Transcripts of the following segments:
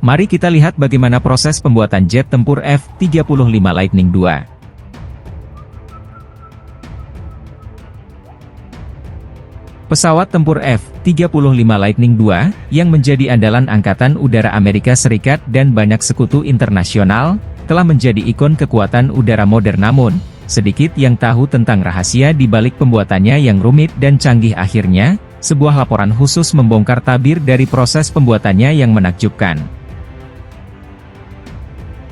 Mari kita lihat bagaimana proses pembuatan jet tempur F-35 Lightning II. Pesawat tempur F-35 Lightning II, yang menjadi andalan Angkatan Udara Amerika Serikat dan banyak sekutu internasional, telah menjadi ikon kekuatan udara modern. Namun, sedikit yang tahu tentang rahasia di balik pembuatannya yang rumit dan canggih. Akhirnya, sebuah laporan khusus membongkar tabir dari proses pembuatannya yang menakjubkan.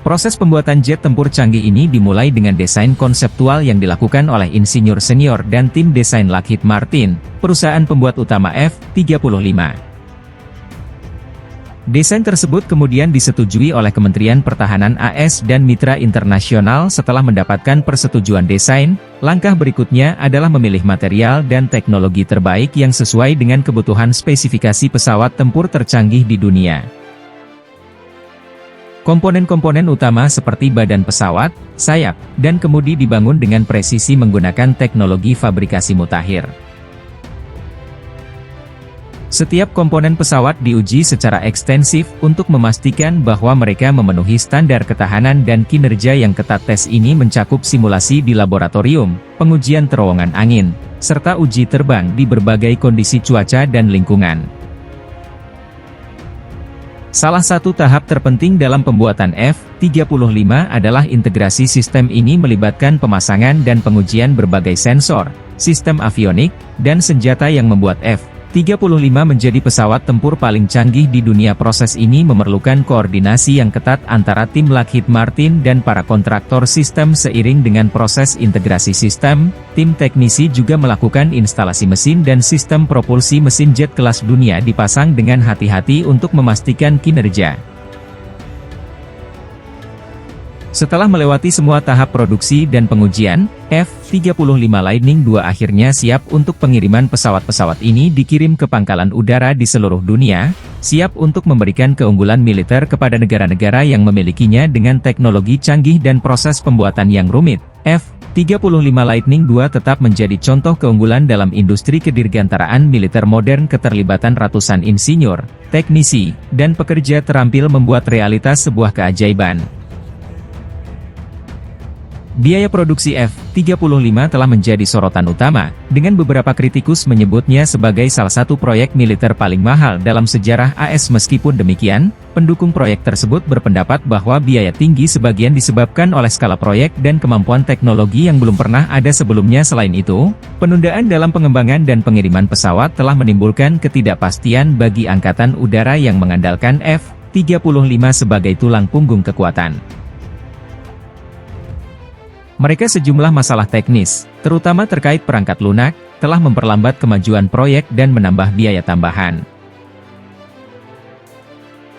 Proses pembuatan jet tempur canggih ini dimulai dengan desain konseptual yang dilakukan oleh insinyur senior dan tim desain Lockheed Martin, perusahaan pembuat utama F-35. Desain tersebut kemudian disetujui oleh Kementerian Pertahanan AS dan mitra internasional. Setelah mendapatkan persetujuan desain, langkah berikutnya adalah memilih material dan teknologi terbaik yang sesuai dengan kebutuhan spesifikasi pesawat tempur tercanggih di dunia. Komponen-komponen utama seperti badan pesawat, sayap, dan kemudi dibangun dengan presisi menggunakan teknologi fabrikasi mutakhir. Setiap komponen pesawat diuji secara ekstensif untuk memastikan bahwa mereka memenuhi standar ketahanan dan kinerja yang ketat. Tes ini mencakup simulasi di laboratorium, pengujian terowongan angin, serta uji terbang di berbagai kondisi cuaca dan lingkungan. Salah satu tahap terpenting dalam pembuatan F-35 adalah integrasi sistem. Ini melibatkan pemasangan dan pengujian berbagai sensor, sistem avionik, dan senjata yang membuat F-35 menjadi pesawat tempur paling canggih di dunia. Proses ini memerlukan koordinasi yang ketat antara tim Lockheed Martin dan para kontraktor sistem. Seiring dengan proses integrasi sistem, tim teknisi juga melakukan instalasi mesin dan sistem propulsi. Mesin jet kelas dunia dipasang dengan hati-hati untuk memastikan kinerja. Setelah melewati semua tahap produksi dan pengujian, F-35 Lightning II akhirnya siap untuk pengiriman. Pesawat-pesawat ini dikirim ke pangkalan udara di seluruh dunia, siap untuk memberikan keunggulan militer kepada negara-negara yang memilikinya dengan teknologi canggih dan proses pembuatan yang rumit. F-35 Lightning II tetap menjadi contoh keunggulan dalam industri kedirgantaraan militer modern. Keterlibatan ratusan insinyur, teknisi, dan pekerja terampil membuat realitas sebuah keajaiban. Biaya produksi F-35 telah menjadi sorotan utama, dengan beberapa kritikus menyebutnya sebagai salah satu proyek militer paling mahal dalam sejarah AS. Meskipun demikian, pendukung proyek tersebut berpendapat bahwa biaya tinggi sebagian disebabkan oleh skala proyek dan kemampuan teknologi yang belum pernah ada sebelumnya. Selain itu, penundaan dalam pengembangan dan pengiriman pesawat telah menimbulkan ketidakpastian bagi Angkatan Udara yang mengandalkan F-35 sebagai tulang punggung kekuatan. Sejumlah masalah teknis, terutama terkait perangkat lunak, telah memperlambat kemajuan proyek dan menambah biaya tambahan.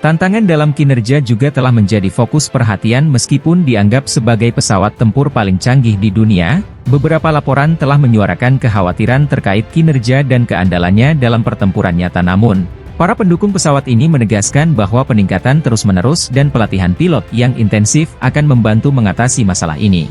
Tantangan dalam kinerja juga telah menjadi fokus perhatian. Meskipun dianggap sebagai pesawat tempur paling canggih di dunia, beberapa laporan telah menyuarakan kekhawatiran terkait kinerja dan keandalannya dalam pertempuran nyata. Namun, para pendukung pesawat ini menegaskan bahwa peningkatan terus-menerus dan pelatihan pilot yang intensif akan membantu mengatasi masalah ini.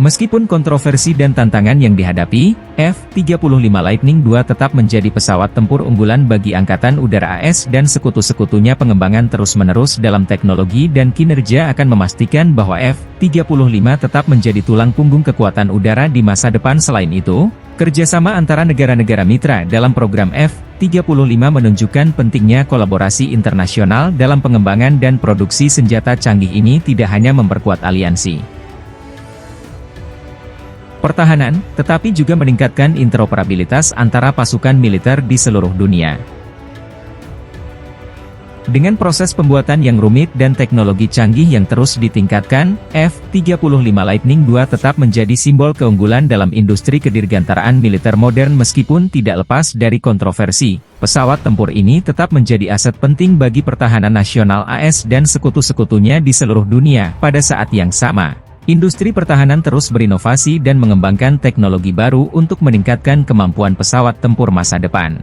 Meskipun kontroversi dan tantangan yang dihadapi, F-35 Lightning II tetap menjadi pesawat tempur unggulan bagi Angkatan Udara AS dan sekutu-sekutunya. Pengembangan terus-menerus dalam teknologi dan kinerja akan memastikan bahwa F-35 tetap menjadi tulang punggung kekuatan udara di masa depan. Selain itu, kerjasama antara negara-negara mitra dalam program F-35 menunjukkan pentingnya kolaborasi internasional dalam pengembangan dan produksi senjata canggih ini. Tidak hanya memperkuat aliansi pertahanan, tetapi juga meningkatkan interoperabilitas antara pasukan militer di seluruh dunia. Dengan proses pembuatan yang rumit dan teknologi canggih yang terus ditingkatkan, F-35 Lightning II tetap menjadi simbol keunggulan dalam industri kedirgantaraan militer modern. Meskipun tidak lepas dari kontroversi, pesawat tempur ini tetap menjadi aset penting bagi pertahanan nasional AS dan sekutu-sekutunya di seluruh dunia. Pada saat yang sama, industri pertahanan terus berinovasi dan mengembangkan teknologi baru untuk meningkatkan kemampuan pesawat tempur masa depan.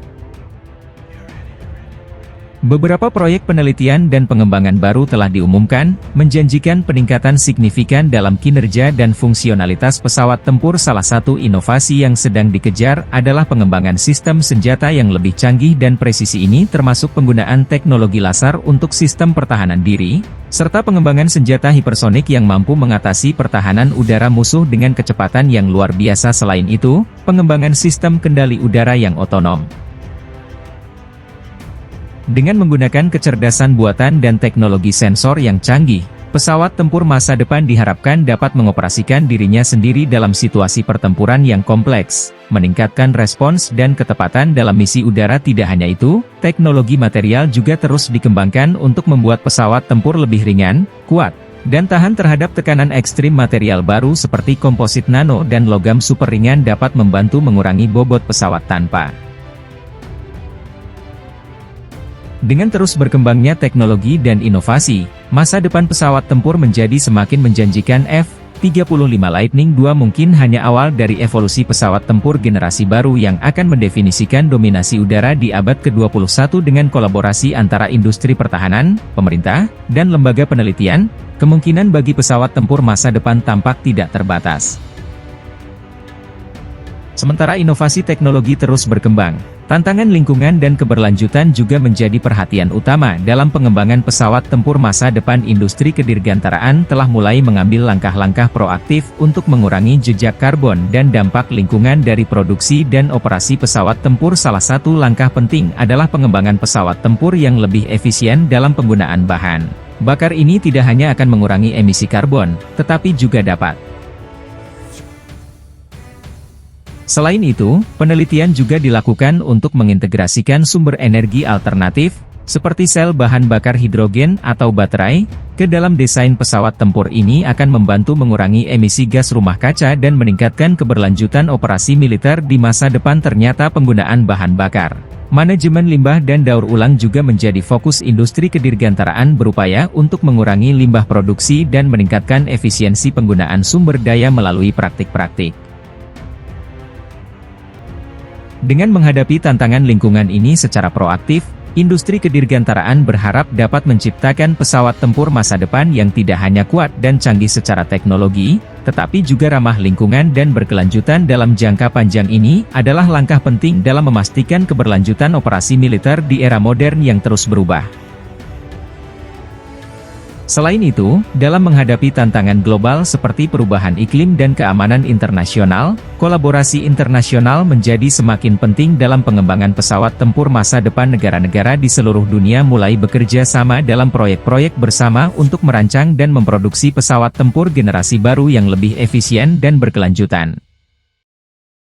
Beberapa proyek penelitian dan pengembangan baru telah diumumkan, menjanjikan peningkatan signifikan dalam kinerja dan fungsionalitas pesawat tempur. Salah satu inovasi yang sedang dikejar adalah pengembangan sistem senjata yang lebih canggih dan presisi. Ini termasuk penggunaan teknologi laser untuk sistem pertahanan diri, serta pengembangan senjata hipersonik yang mampu mengatasi pertahanan udara musuh dengan kecepatan yang luar biasa. Selain itu, pengembangan sistem kendali udara yang otonom. Dengan menggunakan kecerdasan buatan dan teknologi sensor yang canggih, pesawat tempur masa depan diharapkan dapat mengoperasikan dirinya sendiri dalam situasi pertempuran yang kompleks, meningkatkan respons dan ketepatan dalam misi udara. Tidak hanya itu, teknologi material juga terus dikembangkan untuk membuat pesawat tempur lebih ringan, kuat, dan tahan terhadap tekanan ekstrim. Material baru seperti komposit nano dan logam super ringan dapat membantu mengurangi bobot pesawat tanpa. Dengan terus berkembangnya teknologi dan inovasi, masa depan pesawat tempur menjadi semakin menjanjikan. F-35 Lightning II mungkin hanya awal dari evolusi pesawat tempur generasi baru yang akan mendefinisikan dominasi udara di abad ke-21. Dengan kolaborasi antara industri pertahanan, pemerintah, dan lembaga penelitian, kemungkinan bagi pesawat tempur masa depan tampak tidak terbatas. Sementara inovasi teknologi terus berkembang, tantangan lingkungan dan keberlanjutan juga menjadi perhatian utama dalam pengembangan pesawat tempur masa depan. Industri kedirgantaraan telah mulai mengambil langkah-langkah proaktif untuk mengurangi jejak karbon dan dampak lingkungan dari produksi dan operasi pesawat tempur. Salah satu langkah penting adalah pengembangan pesawat tempur yang lebih efisien dalam penggunaan bahan bakar. Ini tidak hanya akan mengurangi emisi karbon, tetapi juga dapat. Selain itu, penelitian juga dilakukan untuk mengintegrasikan sumber energi alternatif, seperti sel bahan bakar hidrogen atau baterai, ke dalam desain pesawat tempur. Ini akan membantu mengurangi emisi gas rumah kaca dan meningkatkan keberlanjutan operasi militer di masa depan. Ternyata penggunaan bahan bakar, manajemen limbah dan daur ulang juga menjadi fokus industri kedirgantaraan, berupaya untuk mengurangi limbah produksi dan meningkatkan efisiensi penggunaan sumber daya melalui praktik-praktik. Dengan menghadapi tantangan lingkungan ini secara proaktif, industri kedirgantaraan berharap dapat menciptakan pesawat tempur masa depan yang tidak hanya kuat dan canggih secara teknologi, tetapi juga ramah lingkungan dan berkelanjutan dalam jangka panjang. Ini adalah langkah penting dalam memastikan keberlanjutan operasi militer di era modern yang terus berubah. Selain itu, dalam menghadapi tantangan global seperti perubahan iklim dan keamanan internasional, kolaborasi internasional menjadi semakin penting dalam pengembangan pesawat tempur masa depan. Negara-negara di seluruh dunia mulai bekerja sama dalam proyek-proyek bersama untuk merancang dan memproduksi pesawat tempur generasi baru yang lebih efisien dan berkelanjutan.